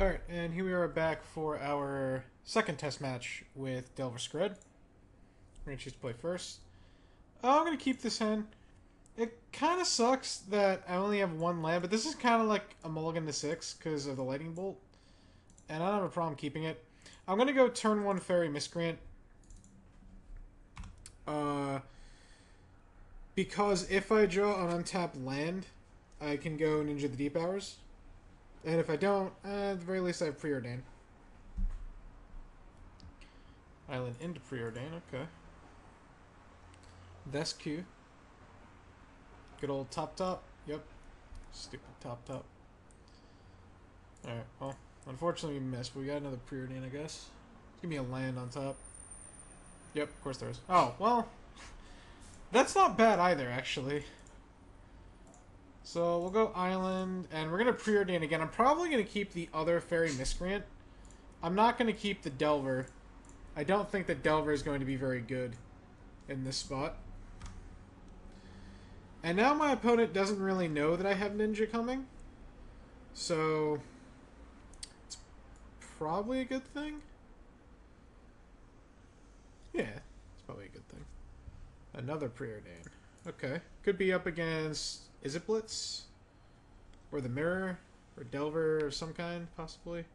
Alright, and here we are back for our second test match with Delver Skred. We're going to choose to play first. I'm going to keep this hand. It kind of sucks that I only have one land, but this is kind of like a mulligan to 6 because of the lightning bolt. And I don't have a problem keeping it. I'm going to go turn 1 Fairy Miscreant. Because if I draw an untapped land, I can go Ninja the Deep Hours. And if I don't, at the very least I have Preordain. Island into Preordain, okay. That's Q. Good old top. Yep. Stupid top. Alright, well, unfortunately we missed, but we got another Preordain, I guess. Give me a land on top. Yep, of course there is. Oh, well, that's not bad either, actually. So we'll go Island, and we're going to Preordain again. I'm probably going to keep the other Fairy Miscreant. I'm not going to keep the Delver. I don't think that Delver is going to be very good in this spot. And now my opponent doesn't really know that I have Ninja coming. So it's probably a good thing. Yeah, it's probably a good thing. Another Preordain. Okay. Could be up against... Is it Blitz? Or the Mirror? Or Delver of some kind, possibly?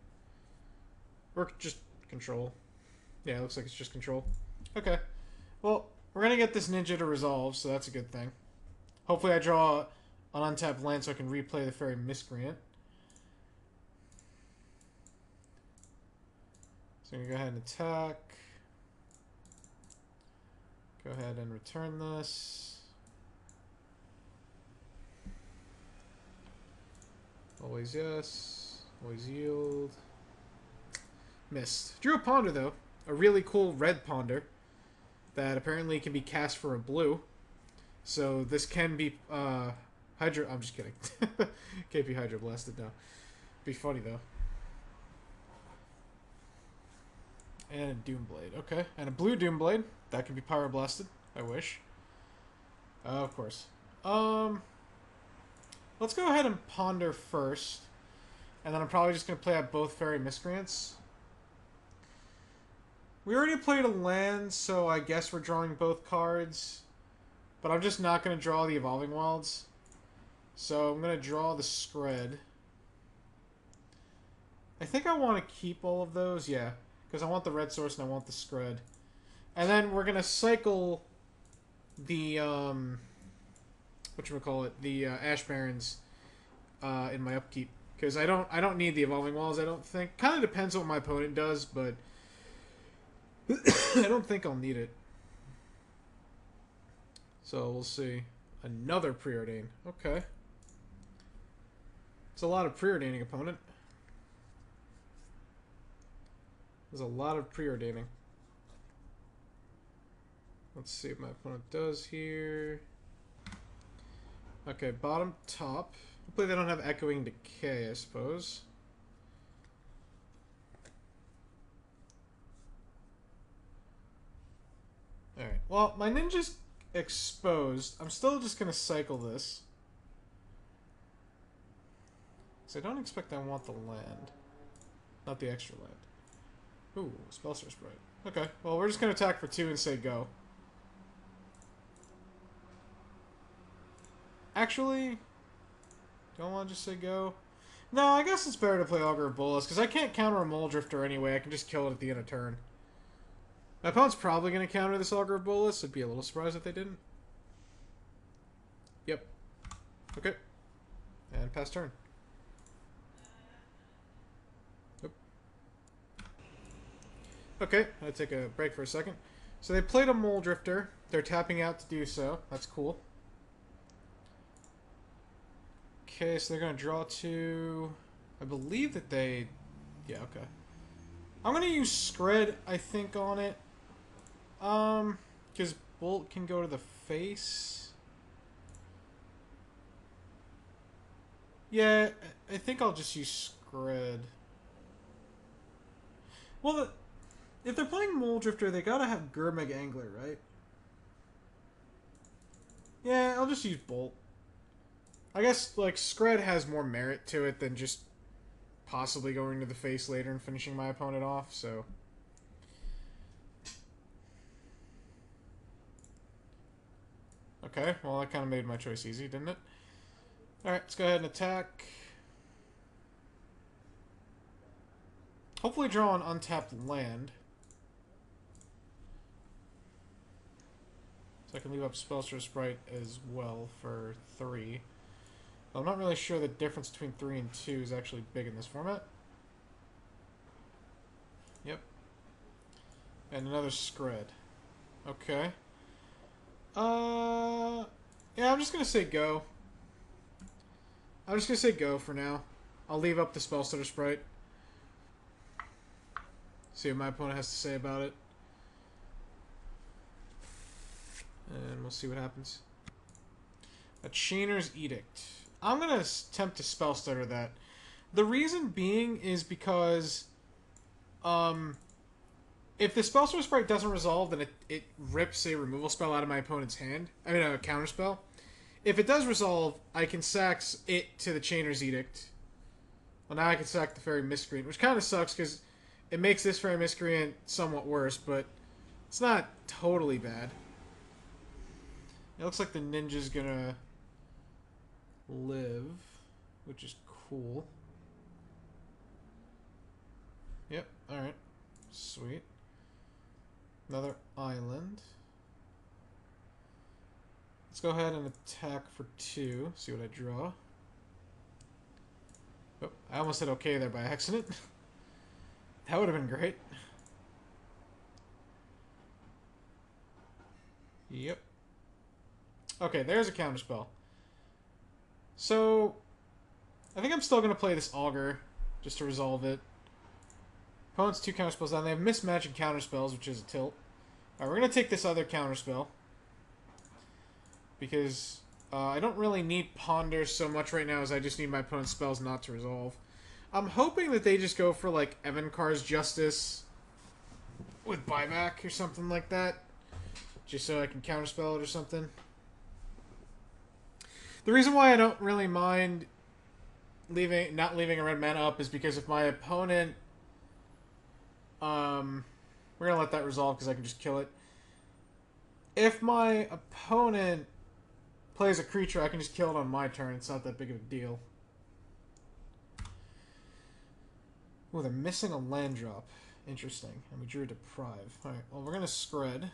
Or just Control. Yeah, it looks like it's just Control. Okay. Well, we're going to get this Ninja to resolve, so that's a good thing. Hopefully I draw an untapped land so I can replay the Fairy Miscreant. So I'm going to go ahead and attack. Go ahead and return this. Always yes. Always yield. Missed. Drew a Ponder, though. A really cool red Ponder that apparently can be cast for a blue. So this can be Hydro... I'm just kidding. Can't be Hydro Blasted now. Be funny, though. And a Doomblade. Okay. And a blue Doomblade. That can be Pyro Blasted. I wish. Of course. Let's go ahead and Ponder first. And then I'm probably just going to play out both Fairy Miscreants. We already played a land, so I guess we're drawing both cards. But I'm just not going to draw the Evolving Wilds. So I'm going to draw the Skred. I think I want to keep all of those, yeah. Because I want the red source and I want the Skred. And then we're going to cycle the... whatchamacallit, the Ash Barrens in my upkeep. Because I don't need the Evolving Walls, I don't think. Kind of depends on what my opponent does, but I don't think I'll need it. So we'll see. Another Preordain. Okay. It's a lot of Preordaining, opponent. There's a lot of Preordaining. Let's see what my opponent does here. Okay, bottom, top. Hopefully they don't have Echoing Decay, I suppose. Alright, well, my Ninja's exposed. I'm still just going to cycle this. Because I don't expect I want the land. Not the extra land. Ooh, Spellstar Sprite. Okay, well, we're just going to attack for 2 and say go. Actually, don't want to just say go. No, I guess it's better to play Augur of Bolas, because I can't counter a Mole Drifter anyway. I can just kill it at the end of turn. My opponent's probably going to counter this Augur of Bolas. I'd be a little surprised if they didn't. Yep. Okay. And pass turn. Yep. Okay, I'll take a break for a second. So they played a Mole Drifter. They're tapping out to do so. That's cool. Okay, so they're going to draw 2. I believe that they... Yeah, okay. I'm going to use Skred, I think, on it. Because Bolt can go to the face. Yeah, I think I'll just use Skred. Well, if they're playing Mole Drifter, they gotta have Gurmag Angler, right? Yeah, I'll just use Bolt. I guess, like, Skred has more merit to it than just possibly going to the face later and finishing my opponent off, so... Okay, well that kind of made my choice easy, didn't it? Alright, let's go ahead and attack. Hopefully draw an untapped land. So I can leave up Spellster Sprite as well for 3. I'm not really sure the difference between 3 and 2 is actually big in this format. Yep. And another Skred. Okay. Yeah, I'm just gonna say go. I'm just gonna say go for now. I'll leave up the Spellstutter Sprite. See what my opponent has to say about it. And we'll see what happens. A Chainer's Edict. I'm going to attempt to Spellstutter that. The reason being is because if the Spellstutter Sprite doesn't resolve, then it rips a removal spell out of my opponent's hand. I mean, a counter spell. If it does resolve, I can sack it to the Chainer's Edict. Well, now I can sack the Fairy Miscreant, which kind of sucks because it makes this Fairy Miscreant somewhat worse, but it's not totally bad. It looks like the ninja's gonna live, which is cool. Yep, alright. Sweet. Another island. Let's go ahead and attack for 2. See what I draw. Oh, I almost said okay there by accident. That would have been great. Yep. Okay, there's a counterspell. So, I think I'm still going to play this Augur, just to resolve it. Opponent's 2 counterspells down. They have mismatching counterspells, which is a tilt. Alright, we're going to take this other counterspell. Because I don't really need Ponder so much right now as I just need my opponent's spells not to resolve. I'm hoping that they just go for, like, Evankar's Justice with buyback or something like that. Just so I can counterspell it or something. The reason why I don't really mind not leaving a red mana up is because if my opponent... we're going to let that resolve because I can just kill it. If my opponent plays a creature, I can just kill it on my turn. It's not that big of a deal. Oh, they're missing a land drop. Interesting. And we drew a Deprive. Alright, well, we're going to Skred.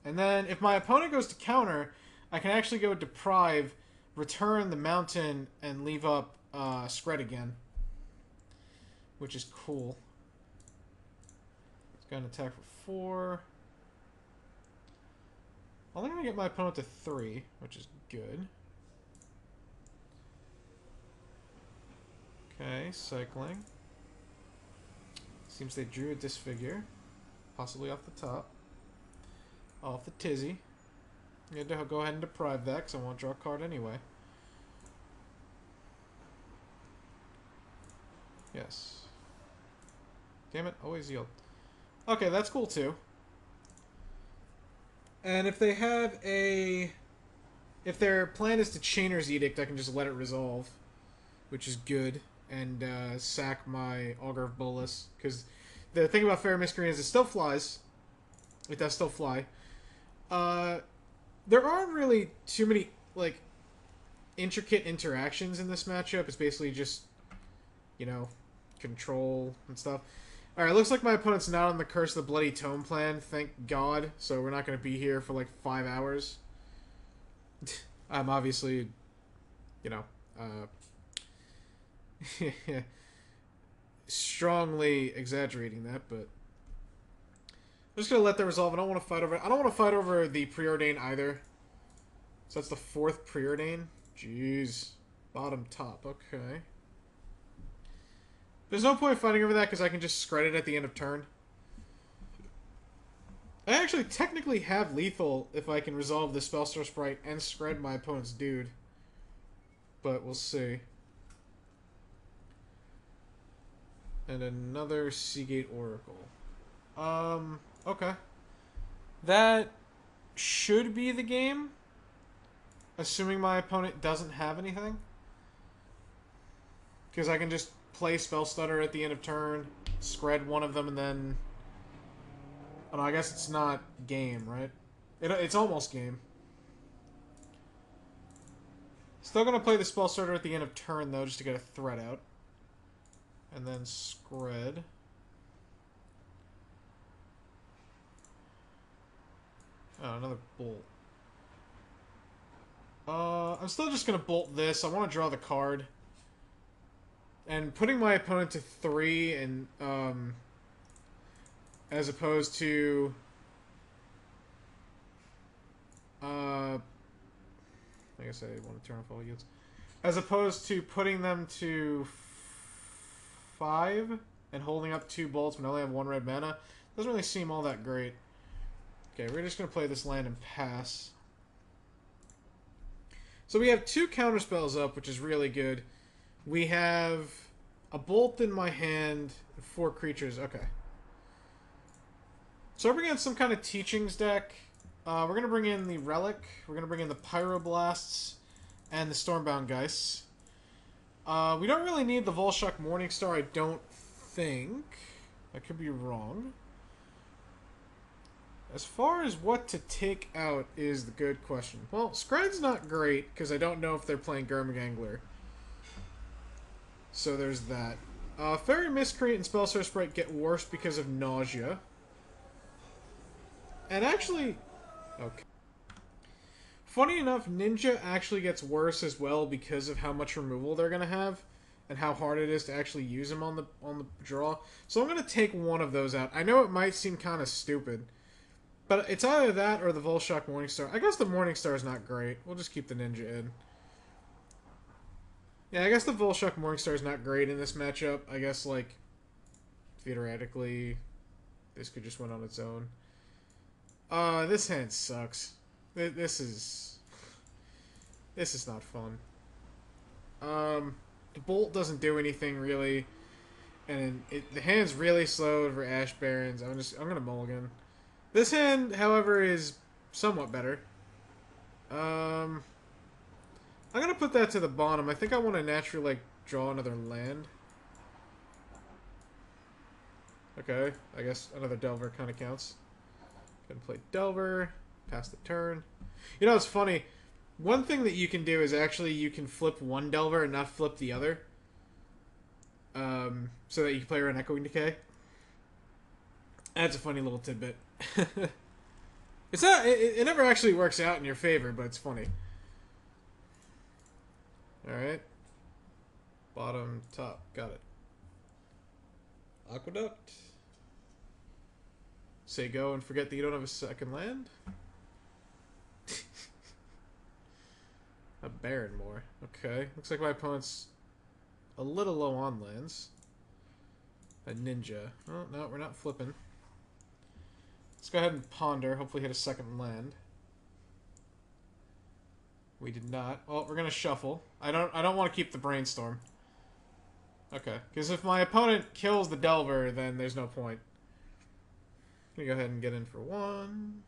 And then, if my opponent goes to counter, I can actually go Deprive, return the mountain, and leave up Skred again. Which is cool. Let's go and attack for 4. I'm only going to get my opponent to 3, which is good. Okay, cycling. Seems they drew a Disfigure. Possibly off the top. Off the tizzy. I'm going to go ahead and deprive that because I won't draw a card anyway. Yes. Damn it, always yield. Okay, that's cool too. And if they have a... If their plan is to Chainer's Edict, I can just let it resolve. Which is good. And sack my Augur of Bolas. Because the thing about Fairy Miscreant is it still flies. It does still fly. There aren't really too many, like, intricate interactions in this matchup. It's basically just, you know, control and stuff. Alright, looks like my opponent's not on the Curse of the Bloody Tome plan, thank God. So we're not going to be here for, like, 5 hours. I'm obviously, you know, strongly exaggerating that, but I'm just gonna let that resolve. I don't want to fight over it. I don't want to fight over the Preordain either. So that's the 4th Preordain. Jeez. Bottom top. Okay. There's no point fighting over that because I can just Skred it at the end of turn. I actually technically have lethal if I can resolve the Spellstar Sprite and Skred my opponent's dude. But we'll see. And another Seagate Oracle. Okay. That should be the game. Assuming my opponent doesn't have anything. Because I can just play Spell Stutter at the end of turn, Skred one of them, and then... Oh, no, I guess it's not game, right? It's almost game. Still gonna play the Spell Starter at the end of turn, though, just to get a threat out. And then Skred. Oh, another bolt. I'm still just gonna bolt this. I want to draw the card. And putting my opponent to 3 and, as opposed to... I guess I want to turn off all units. As opposed to putting them to 5 and holding up 2 bolts when I only have 1 red mana. Doesn't really seem all that great. Okay, we're just going to play this land and pass. So we have 2 counterspells up, which is really good. We have a bolt in my hand, 4 creatures. Okay. So we're bringing in some kind of teachings deck. We're going to bring in the Relic. We're going to bring in the Pyroblasts and the Stormbound Geists. We don't really need the Volshok Morningstar, I don't think. I could be wrong. As far as what to take out is the good question. Well, Skred's not great, because I don't know if they're playing Gurmagangler. So there's that. Fairy Miscreant and Spellstar Sprite get worse because of Nausea. And actually... Okay. Funny enough, Ninja actually gets worse as well because of how much removal they're going to have. And how hard it is to actually use them on the draw. So I'm going to take one of those out. I know it might seem kind of stupid. But it's either that or the Volshok Morningstar. I guess the Morningstar is not great. We'll just keep the Ninja in. Yeah, I guess the Volshok Morningstar is not great in this matchup. I guess, like, theoretically, this could just win on its own. This hand sucks. This is not fun. The Bolt doesn't do anything, really. And the hand's really slow for Ash Barrens. I'm gonna mulligan. This hand, however, is somewhat better. I'm gonna put that to the bottom. I think I want to naturally, like, draw another land. Okay, I guess another Delver kind of counts. Gonna play Delver, pass the turn. You know, it's funny. One thing that you can do is actually you can flip one Delver and not flip the other. So that you can play around Echoing Decay. That's a funny little tidbit. It's not. It never actually works out in your favor, but it's funny. All right. Bottom, top, got it. Aqueduct. Say go and forget that you don't have a second land. A Baron more. Okay. Looks like my opponent's a little low on lands. A Ninja. Oh, no, we're not flipping. Let's go ahead and ponder. Hopefully hit a second land. We did not. Well, we're gonna shuffle. I don't want to keep the Brainstorm. Okay. Because if my opponent kills the Delver, then there's no point. I'm gonna go ahead and get in for 1.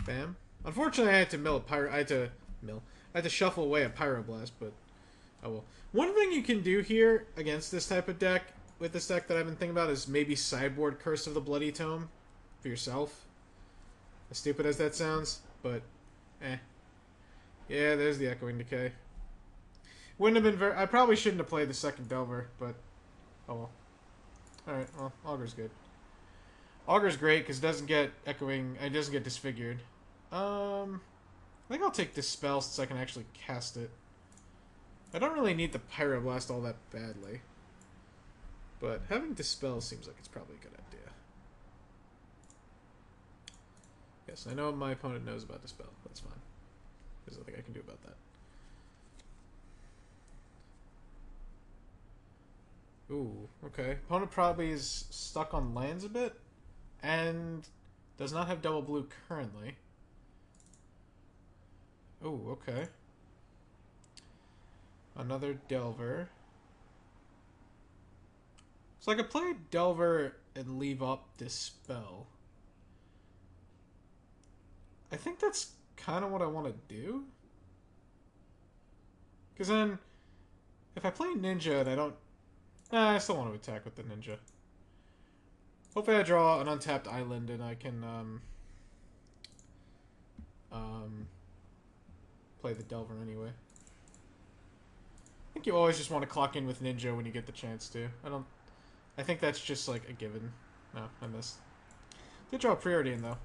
Bam. Unfortunately, I had to mill a Pyro. I had to shuffle away a Pyroblast, but oh well. One thing you can do here against this type of deck, with this deck that I've been thinking about, is maybe sideboard Curse of the Bloody Tome for yourself. As stupid as that sounds, but eh. Yeah, there's the Echoing Decay. Wouldn't have been very. I probably shouldn't have played the second Delver, but oh well. Alright, well, Augur's good. Augur's great because it doesn't get Echoing. It doesn't get disfigured. I think I'll take Dispel since I can actually cast it. I don't really need the Pyroblast all that badly. But having Dispel seems like it's probably a good idea. Yes, I know what my opponent knows about Dispel. That's fine. There's nothing I can do about that. Ooh, okay. Opponent probably is stuck on lands a bit. And does not have double blue currently. Ooh, okay. Another Delver. So I could play Delver and leave up Dispel. I think that's kind of what I want to do. Because then If I play Ninja and I don't... Nah, I still want to attack with the Ninja. Hopefully I draw an untapped island and I can, play the Delver anyway. I think you always just want to clock in with Ninja when you get the chance to. I think that's just, like, a given. No, I missed. Did draw Preordain, though.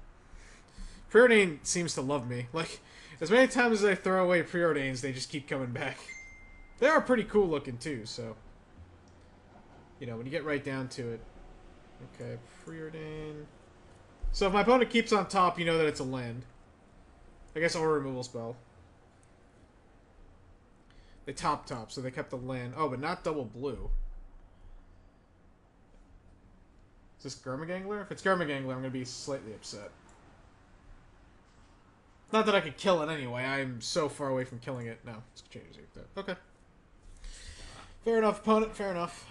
Preordain seems to love me. Like, as many times as I throw away Preordains, they just keep coming back. They are pretty cool looking, too, so... You know, when you get right down to it. Okay, Preordain. So if my opponent keeps on top, you know that it's a land. I guess or a removal spell. They top, so they kept the land. Oh, but not double blue. Is this Garmagangler? If it's Garmagangler, I'm going to be slightly upset. Not that I could kill it anyway. I'm so far away from killing it. No, it's changes it. Okay. Fair enough, opponent. Fair enough.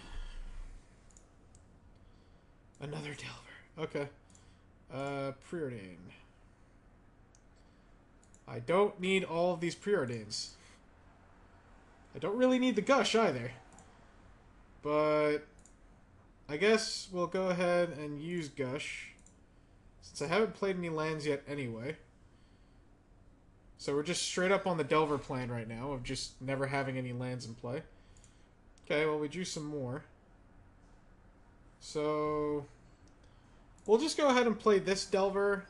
Another Delver. Okay. Preordain. I don't need all of these Preordains. I don't really need the Gush either. But I guess we'll go ahead and use Gush. Since I haven't played any lands yet anyway. So we're just straight up on the Delver plan right now of just never having any lands in play. Okay, well we drew some more. So we'll just go ahead and play this Delver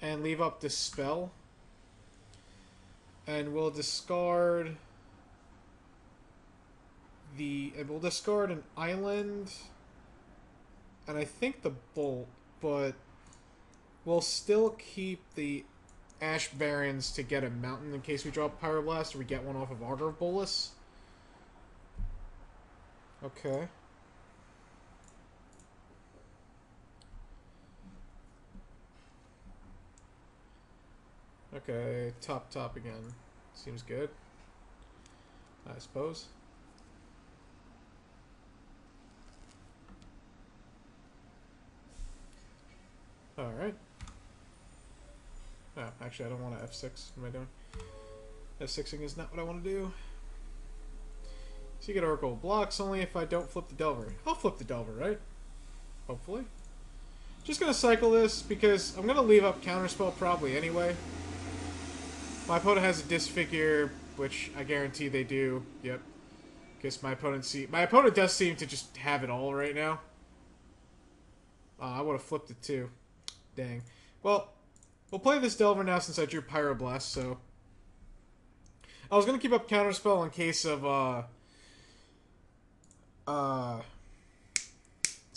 and leave up this spell. And we'll discard we'll discard an island and I think the Bolt, but we'll still keep the Ash Barrens to get a mountain in case we draw Pyroblast or we get one off of Augur of Bolas. Okay. Okay, top again. Seems good. I suppose. Alright. Oh, actually, I don't want to F6. What am I doing? F6ing is not what I want to do. So you get Oracle. Blocks only if I don't flip the Delver. I'll flip the Delver, right? Hopefully. Just going to cycle this because I'm going to leave up Counterspell probably anyway. My opponent has a Disfigure, which I guarantee they do. Yep. Because my opponent does seem to just have it all right now. I would have flipped it too. Dang. Well, we'll play this Delver now since I drew Pyroblast, so... I was going to keep up Counterspell in case of, what's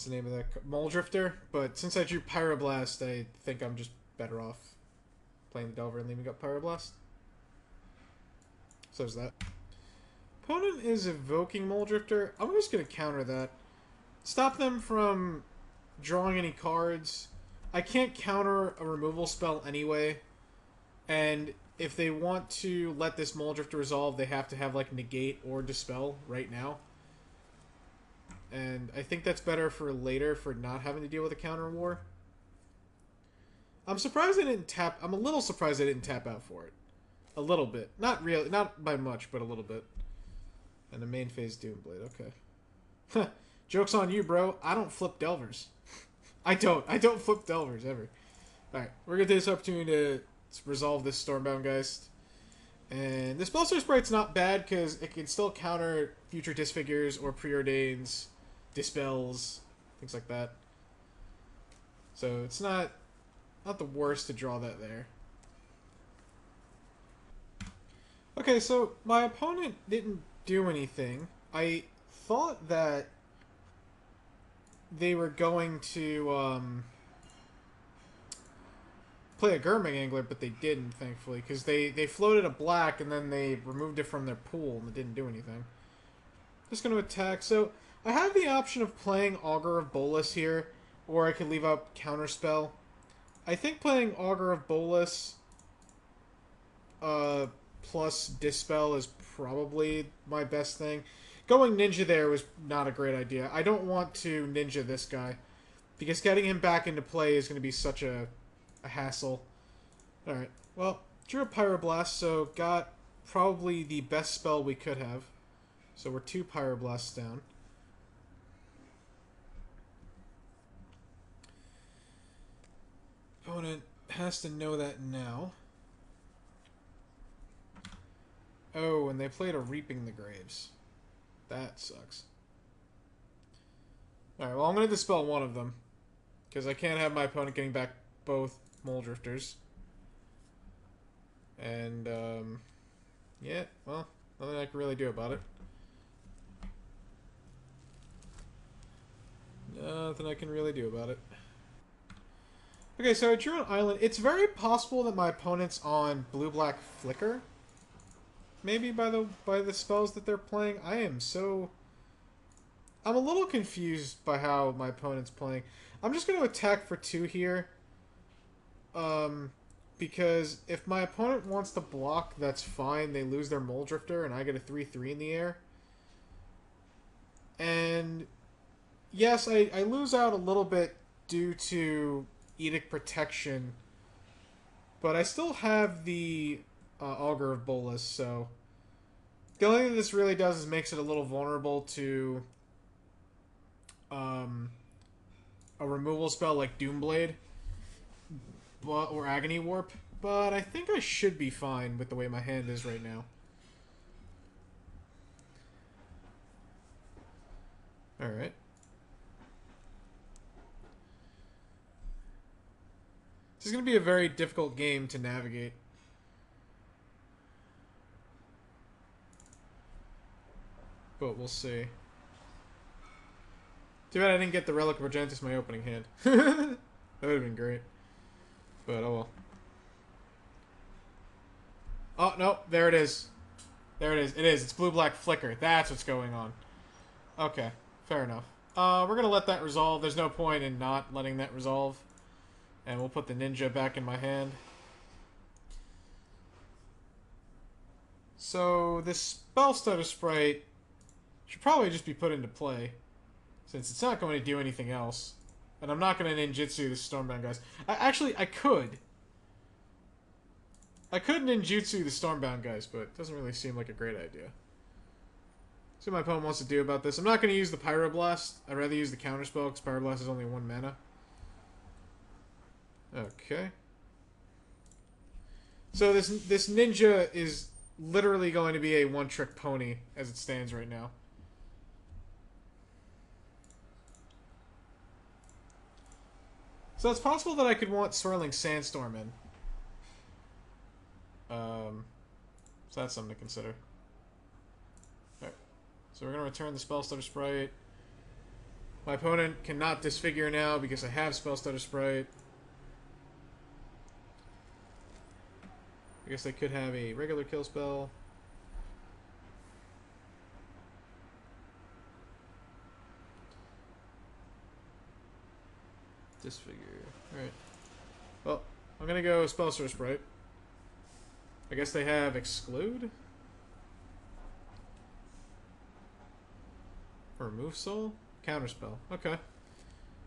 the name of that? Mole Drifter, but since I drew Pyroblast, I think I'm just better off playing the Delver and leaving up Pyroblast. So is that. Opponent is evoking Mole Drifter. I'm just going to counter that. Stop them from drawing any cards. I can't counter a removal spell anyway. And if they want to let this Mole Drifter resolve, they have to have like Negate or Dispel right now. And I think that's better for later for not having to deal with a counter war. I'm surprised they didn't tap. I'm a little surprised they didn't tap out for it. A little bit. Not really. Not by much, but a little bit. And the main phase Doomblade. Okay. Joke's on you, bro. I don't flip Delvers. I don't flip Delvers, ever. Alright. We're going to take this opportunity to resolve this Stormbound Geist. And this Spellstar Sprite's not bad because it can still counter future Disfigures or Preordains, Dispels, things like that. So it's not the worst to draw that there. Okay, so my opponent didn't do anything. I thought that they were going to play a Gurmagangler, but they didn't, thankfully, because they floated a black and then they removed it from their pool and it didn't do anything. Just going to attack. So I have the option of playing Augur of Bolas here, or I could leave up Counterspell. I think playing Augur of Bolas plus Dispel is probably my best thing. Going Ninja there was not a great idea. I don't want to Ninja this guy, because getting him back into play is going to be such a hassle. Alright, well, drew a Pyroblast, so got probably the best spell we could have. So we're 2 Pyroblasts down. Opponent has to know that now. Oh, and they played a Reaping the Graves. That sucks. Alright, well, I'm going to dispel one of them. Because I can't have my opponent getting back both Mole Drifters. And, yeah, well, nothing I can really do about it. Nothing I can really do about it. Okay, so I drew an island. It's very possible that my opponent's on blue-black Flicker. Maybe by the spells that they're playing. I'm a little confused by how my opponent's playing. I'm just going to attack for 2 here. Because if my opponent wants to block, that's fine. They lose their Mole Drifter, and I get a 3/3 in the air. And yes, I lose out a little bit due to Edict Protection, but I still have the Augur of Bolas, so the only thing that this really does is makes it a little vulnerable to a removal spell like Doomblade or Agony Warp, but I think I should be fine with the way my hand is right now. Alright. This is going to be a very difficult game to navigate. But we'll see. Too bad I didn't get the Relic of Argentus in my opening hand. That would have been great. But oh well. Oh, no. There it is. There it is. It is. It's blue-black Flicker. That's what's going on. Okay. Fair enough. We're going to let that resolve. There's no point in not letting that resolve. And we'll put the ninja back in my hand. So, this Spell Stutter Sprite should probably just be put into play, since it's not going to do anything else. And I'm not going to ninjutsu the Stormbound guys. I could. I could ninjutsu the Stormbound guys, but it doesn't really seem like a great idea. See what my opponent wants to do about this. I'm not going to use the Pyroblast. I'd rather use the Counterspell, because Pyroblast is only 1 mana. Okay. So this ninja is literally going to be a one-trick pony as it stands right now. So it's possible that I could want Swirling Sandstorm in. So that's something to consider. Alright. So we're going to return the Spell Stutter Sprite. My opponent cannot disfigure now because I have Spell Stutter Sprite. I guess they could have a regular kill spell. Disfigure. Alright. Well, I'm gonna go Spell Stutter Sprite. I guess they have Exclude? Or Remove Soul? Counterspell. Okay.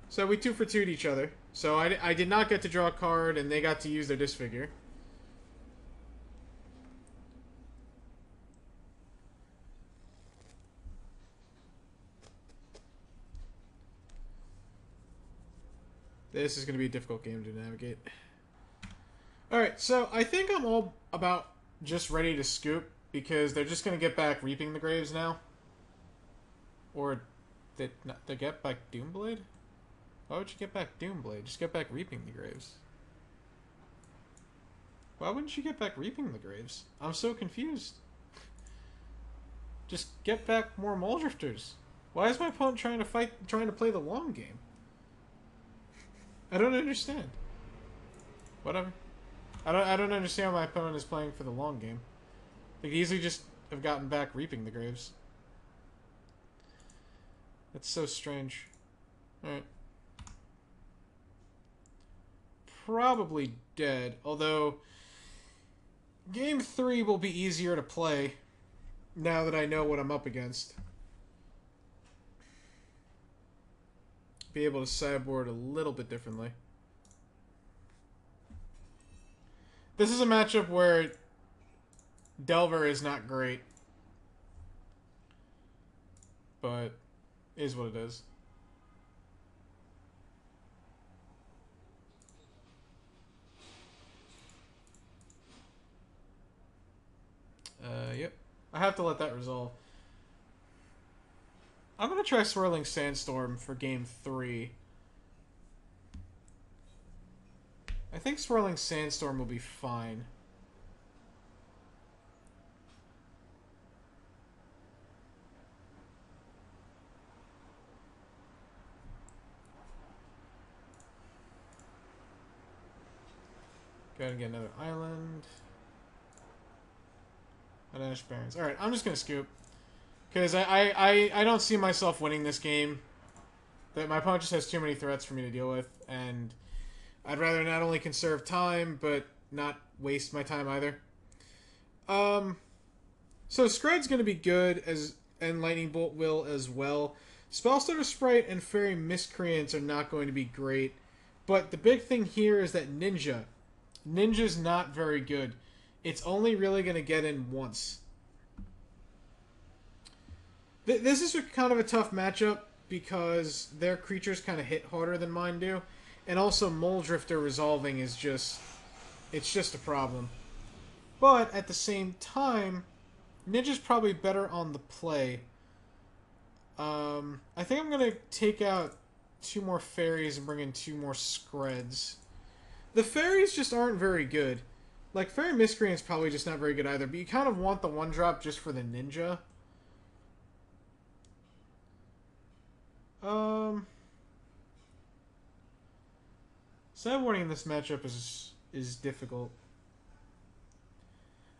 So we 2 for 2'd each other. So I did not get to draw a card, and they got to use their Disfigure. This is going to be a difficult game to navigate. Alright, so I think I'm all about just ready to scoop, because they're just going to get back Reaping the Graves now. Or they get back Doomblade? Why would you get back Doomblade? Just get back Reaping the Graves. Why wouldn't you get back Reaping the Graves? I'm so confused. Just get back more Mole Drifters. Why is my opponent trying to play the long game? I don't understand. Whatever. I don't understand why my opponent is playing for the long game. They could easily just have gotten back Reaping the Graves. That's so strange. Alright. Probably dead, although Game 3 will be easier to play now that I know what I'm up against. Be able to sideboard a little bit differently. This is a matchup where Delver is not great. but it is what it is. Yep. I have to let that resolve. I'm gonna try Swirling Sandstorm for game 3. I think Swirling Sandstorm will be fine. Go ahead and get another island. An Ash Barrens. Alright, I'm just gonna scoop. Because I don't see myself winning this game. That my opponent just has too many threats for me to deal with, and I'd rather not only conserve time, but not waste my time either. So Skred's gonna be good, as and Lightning Bolt will as well. Spellstutter Sprite and Fairy Miscreants are not going to be great, but the big thing here is that Ninja's not very good. It's only really going to get in once. This is kind of a tough matchup because their creatures kind of hit harder than mine do. And also Mole Drifter resolving is just... it's just a problem. But at the same time, Ninja's probably better on the play. I think I'm going to take out 2 more Fairies and bring in 2 more Skreds. The Fairies just aren't very good. Like, Fairy Miscreant's probably just not very good either, but you kind of want the 1-drop just for the Ninja. Side warning in this matchup is difficult.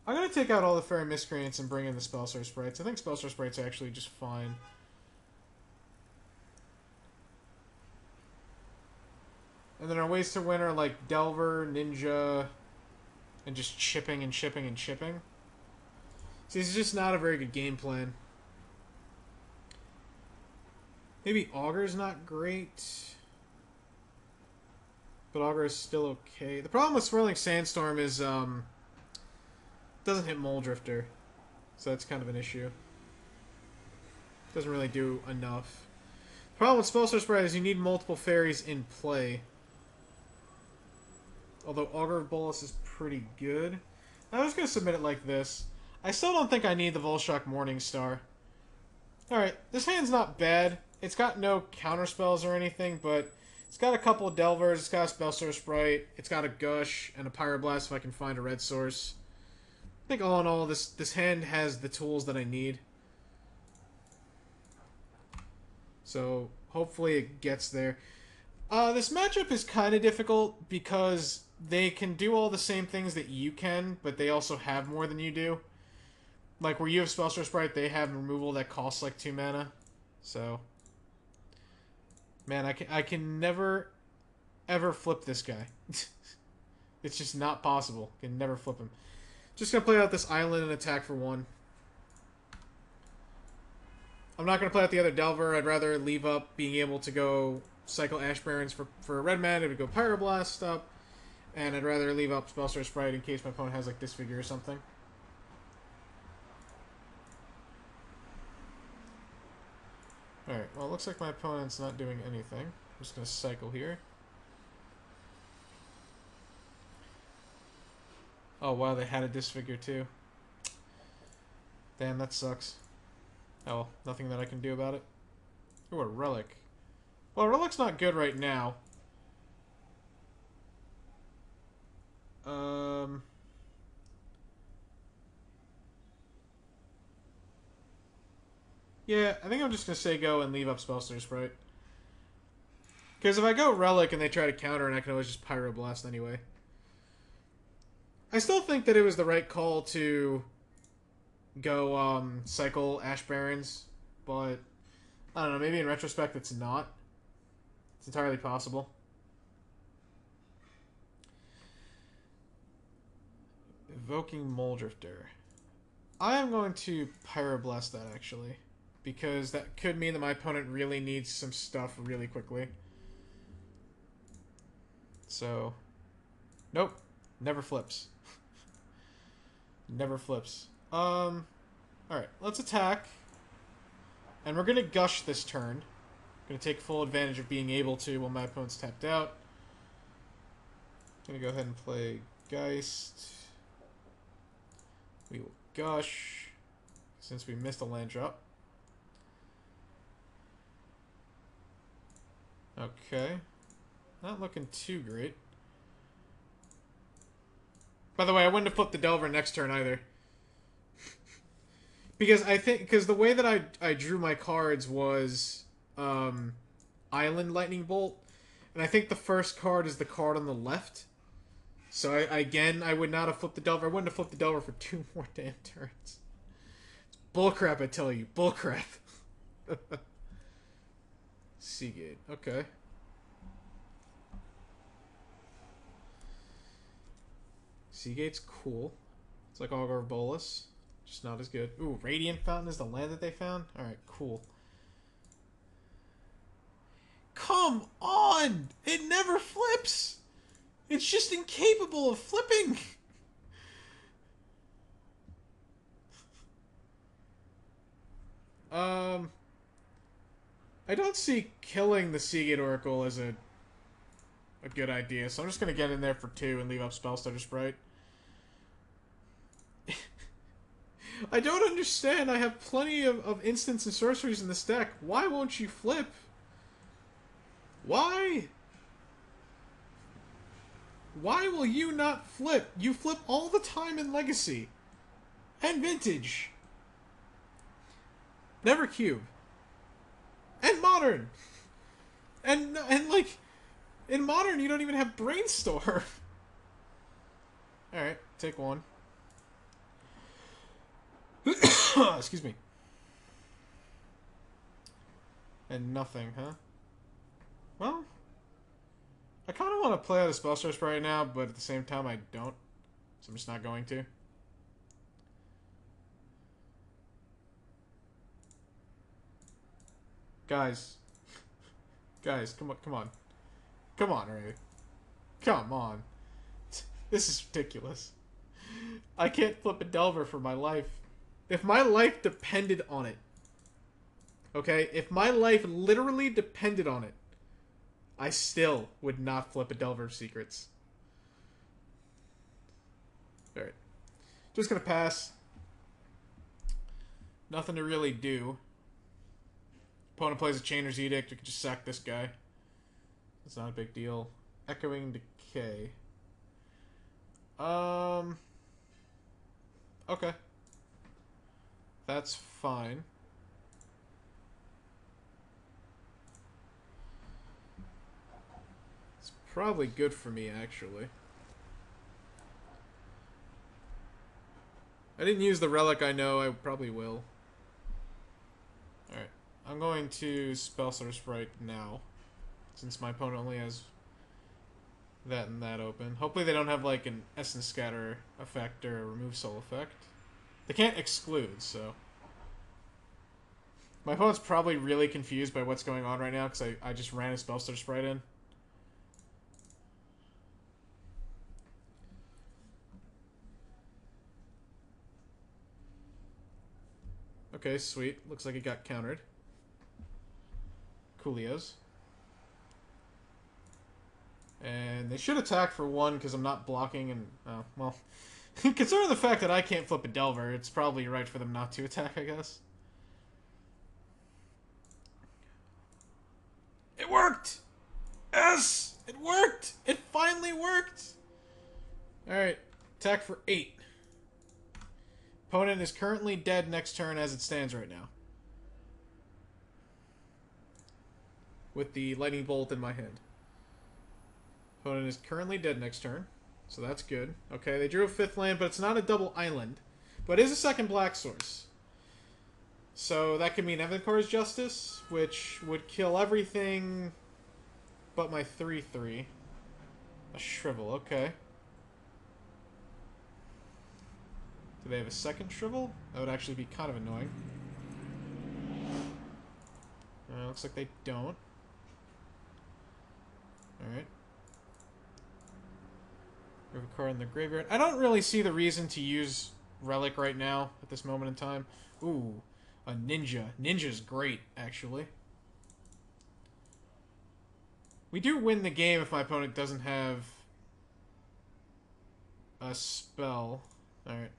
I'm going to take out all the Fairy Miscreants and bring in the Spellstar Sprites. I think Spellstar Sprites are actually just fine. And then our ways to win are like Delver, Ninja, and just chipping and chipping and chipping. So this is just not a very good game plan. Maybe Augur's not great. But Augur is still okay. The problem with Swirling Sandstorm is doesn't hit Mole Drifter. So that's kind of an issue. Doesn't really do enough. The problem with Spellstar Sprite is you need multiple fairies in play. Although Augur of Bolas is pretty good. I was going to submit it like this. I still don't think I need the Volshock Morningstar. Alright, this hand's not bad. It's got no counterspells or anything, but it's got a couple of Delvers, it's got a Spellstar Sprite, it's got a Gush, and a Pyroblast if I can find a red source. I think all in all, this hand has the tools that I need. So, hopefully it gets there. This matchup is kind of difficult because they can do all the same things that you can, but they also have more than you do. Like, where you have Spellstar Sprite, they have removal that costs like 2 mana. So, man, I can never, ever flip this guy. It's just not possible. Can never flip him. Just gonna play out this island and attack for 1. I'm not gonna play out the other Delver. I'd rather leave up being able to go cycle Ash Barrens for a red mana to go Pyroblast up, and I'd rather leave up Spellstar Sprite in case my opponent has like Disfigure or something. Alright, well it looks like my opponent's not doing anything. I'm just gonna cycle here. Oh wow, they had a Disfigure too. Damn, that sucks. Oh well, nothing that I can do about it. Ooh, a Relic. Well, Relic's not good right now. Yeah, I think I'm just going to say go and leave up Spellstar Sprite. Because if I go Relic and they try to counter, and I can always just Pyroblast anyway. I still think that it was the right call to go cycle Ash Barrens, but I don't know, maybe in retrospect it's not. It's entirely possible. Evoking Mole Drifter. I am going to Pyroblast that, actually. Because that could mean that my opponent really needs some stuff really quickly. So, nope. Never flips. Never flips. Alright, let's attack. And we're going to gush this turn. Going to take full advantage of being able to while my opponent's tapped out. Going to go ahead and play Geist. We will gush, since we missed a land drop. Okay. Not looking too great. By the way, I wouldn't have flipped the Delver next turn either. Because the way that I drew my cards was Island Lightning Bolt, and I think the first card is the card on the left. So I would not have flipped the Delver. I wouldn't have flipped the Delver for 2 more damn turns. It's bullcrap, I tell you, bullcrap. Seagate, okay. Seagate's cool. It's like Augur Bolus. Just not as good. Ooh, Radiant Fountain is the land that they found? Alright, cool. Come on! It never flips! It's just incapable of flipping! I don't see killing the Seagate Oracle as a good idea, so I'm just gonna get in there for 2 and leave up Spellstutter Sprite. I don't understand. I have plenty of instants and sorceries in this deck. Why won't you flip? Why? Why will you not flip? You flip all the time in Legacy. And Vintage. Never Cube. And Modern. And like, in Modern you don't even have Brainstorm. Alright, take 1. Excuse me. And nothing, huh? Well, I kind of want to play out a Spellstar Sprite right now, but at the same time I don't. So I'm just not going to. Guys. Guys, come on, come on. Come on, Ray. Come on. This is ridiculous. I can't flip a Delver for my life. If my life depended on it, okay? If my life literally depended on it, I still would not flip a Delver of Secrets. Alright. Just gonna pass. Nothing to really do. Opponent plays a Chainer's Edict, we can just sack this guy. It's not a big deal. Echoing Decay. Okay. That's fine. It's probably good for me, actually. I didn't use the relic, I know. I probably will. Alright. I'm going to Spellstar Sprite now, since my opponent only has that and that open. Hopefully they don't have, like, an Essence Scatter effect or a Remove Soul effect. They can't exclude, so... My opponent's probably really confused by what's going on right now, because I just ran a Spellstar Sprite in. Okay, sweet. Looks like it got countered. Coolios. And they should attack for 1, because I'm not blocking, and... Oh, well... Considering the fact that I can't flip a Delver, it's probably right for them not to attack, I guess. It worked! Yes! It worked! It finally worked! Alright, attack for 8. Opponent is currently dead next turn as it stands right now. With the Lightning Bolt in my hand. Opponent is currently dead next turn. So that's good. Okay, they drew a 5th land, but it's not a double island. But it is a 2nd black source. So that could mean Evancor's Justice, which would kill everything but my 3/3. A Shrivel, okay. Do they have a 2nd Shrivel? That would actually be kind of annoying. Looks like they don't. Alright. We have a card in the graveyard. I don't really see the reason to use Relic right now, at this moment in time. Ooh. A ninja. Ninja's great, actually. We do win the game if my opponent doesn't have a spell. Alright.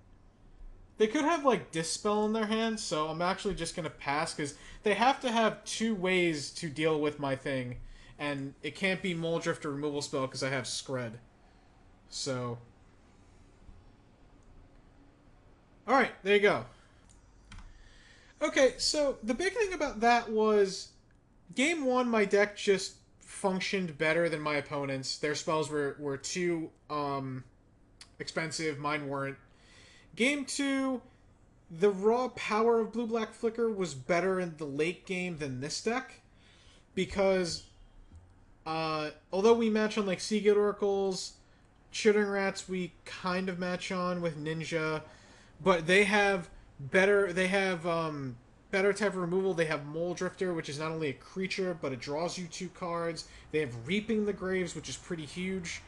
They could have, like, Dispel in their hands, so I'm actually just going to pass, because they have to have 2 ways to deal with my thing, and it can't be Moldrift or Removal Spell, because I have Skred. So... Alright, there you go. Okay, so the big thing about that was... Game 1, my deck just functioned better than my opponents. Their spells were too, expensive, mine weren't. Game 2, the raw power of Blue-Black Flicker was better in the late game than this deck. Because, although we match on, like, Seagate Oracles, Chittering Rats we kind of match on with Ninja, but they have better type of removal. They have Mole Drifter, which is not only a creature, but it draws you 2 cards. They have Reaping the Graves, which is pretty huge.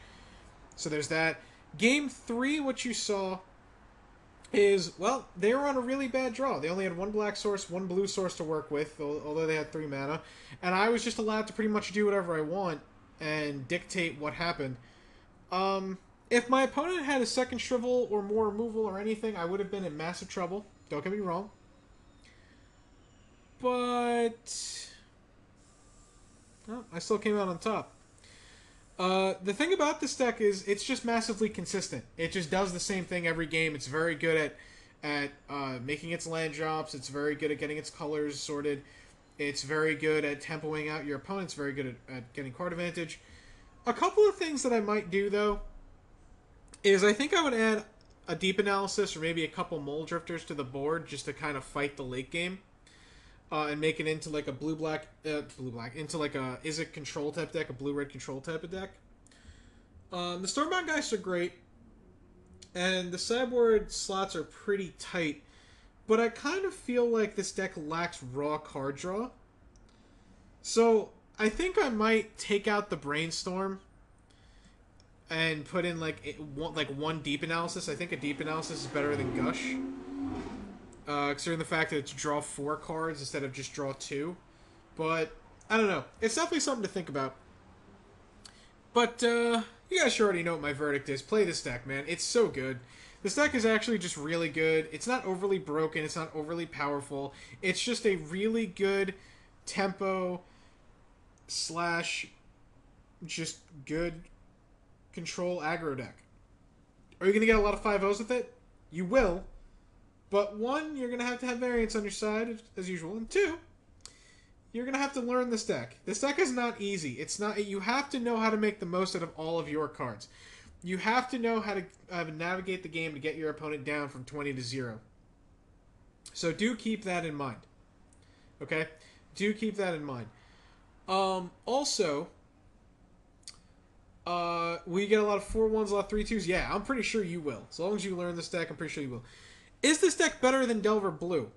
So there's that. Game 3, what you saw is, well, they were on a really bad draw. They only had 1 black source, 1 blue source to work with, although they had 3 mana. And I was just allowed to pretty much do whatever I want and dictate what happened. If my opponent had a second Shrivel or more removal or anything, I would have been in massive trouble. Don't get me wrong. But... well, I still came out on top. The thing about this deck is it's just massively consistent. It just does the same thing every game. It's very good at making its land drops. It's very good at getting its colors sorted. It's very good at tempoing out your opponents. Very good at getting card advantage. A couple of things that I might do, though, is I think I would add a Deep Analysis or maybe a couple Mole Drifters to the board just to kind of fight the late game. And make it into like a blue-black, into like a Izzet control type deck, a blue-red control type of deck. The Stormbound Geist are great, and the sideboard slots are pretty tight, but I kind of feel like this deck lacks raw card draw. So I think I might take out the Brainstorm and put in like one Deep Analysis. I think a Deep Analysis is better than Gush. Considering the fact that it's draw 4 cards instead of just draw 2. But, I don't know. It's definitely something to think about. But, you guys should already know what my verdict is. Play this deck, man. It's so good. This deck is actually just really good. It's not overly broken. It's not overly powerful. It's just a really good tempo / just good control aggro deck. Are you going to get a lot of 5-0s with it? You will. But 1, you're going to have variance on your side, as usual. And 2, you're going to have to learn this deck. This deck is not easy. It's not. You have to know how to make the most out of all of your cards. You have to know how to navigate the game to get your opponent down from 20 to 0. So do keep that in mind. Okay? Do keep that in mind. Also, will you get a lot of 4-1s, a lot of 3-2s? Yeah, I'm pretty sure you will. As long as you learn this deck, I'm pretty sure you will. Is this deck better than Delver Blue?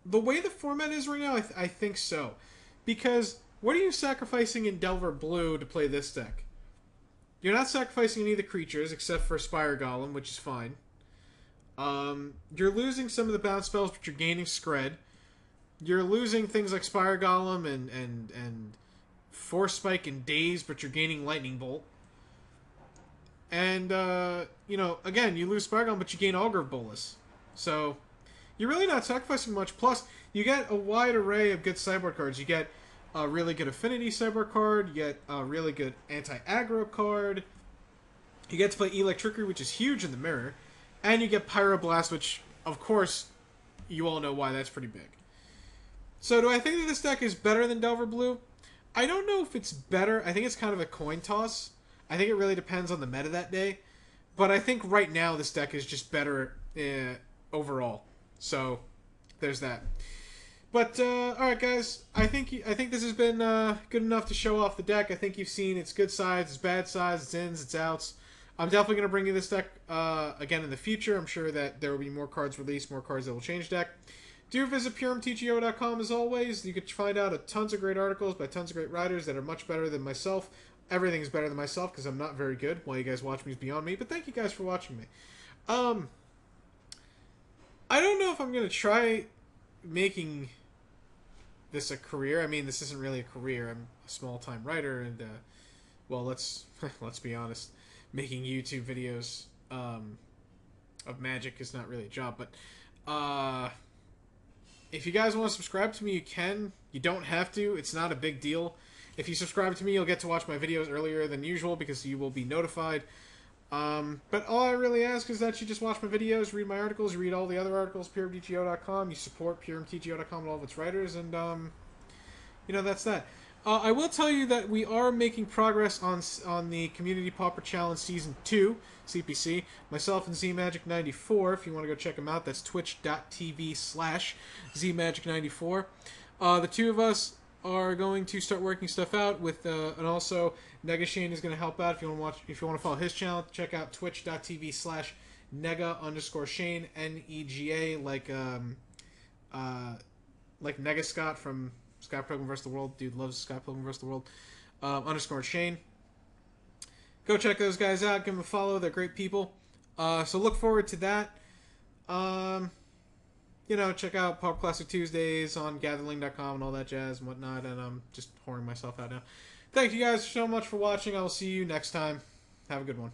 The way the format is right now, I think so. Because what are you sacrificing in Delver Blue to play this deck? You're not sacrificing any of the creatures, except for Spire Golem, which is fine. You're losing some of the bounce spells, but you're gaining Skred. You're losing things like Spire Golem and Force Spike and Daze, but you're gaining Lightning Bolt. And, you know, again, you lose Spire Golem, but you gain Augur of Bolus. So, you're really not sacrificing much. Plus, you get a wide array of good sideboard cards. You get a really good Affinity sideboard card. You get a really good anti-aggro card. You get to play Electrickery, which is huge in the mirror. And you get Pyroblast, which, of course, you all know why that's pretty big. So, do I think that this deck is better than Delver Blue? I don't know if it's better. I think it's kind of a coin toss. I think it really depends on the meta that day. But I think right now this deck is just better overall. So, there's that. But, alright guys, I think this has been good enough to show off the deck. I think you've seen its good sides, its bad sides, its ins, its outs. I'm definitely going to bring you this deck again in the future. I'm sure that there will be more cards released, more cards that will change deck. Do visit PurumTGO.com as always. You can find out tons of great articles by tons of great writers that are much better than myself. Everything's better than myself because I'm not very good. Why you guys watch me is beyond me, but thank you guys for watching me. I don't know if I'm going to try making this a career. I mean, this isn't really a career. I'm a small-time writer, and well, let's be honest, making YouTube videos of Magic is not really a job. But if you guys want to subscribe to me, you can. You don't have to. It's not a big deal. If you subscribe to me, you'll get to watch my videos earlier than usual because you will be notified. But all I really ask is that you just watch my videos, read my articles, read all the other articles, puremtgo.com. You support puremtgo.com and all of its writers, and you know, that's that. I will tell you that we are making progress on the Community Pauper Challenge Season 2, CPC. Myself and ZMagic94, if you want to go check them out, that's twitch.tv/ZMagic94. The two of us are going to start working stuff out with, and also Negashane is going to help out. If you want to follow his channel, check out twitch.tv/nega_Shane, NEGA, like Nega Scott from Scott Pilgrim vs. the World. Dude loves Scott Pilgrim vs. the World. _Shane. Go check those guys out. Give them a follow. They're great people. So look forward to that. You know, check out Pop Classic Tuesdays on gatherling.com and all that jazz and whatnot. And I'm just whoring myself out now. Thank you guys so much for watching. I will see you next time. Have a good one.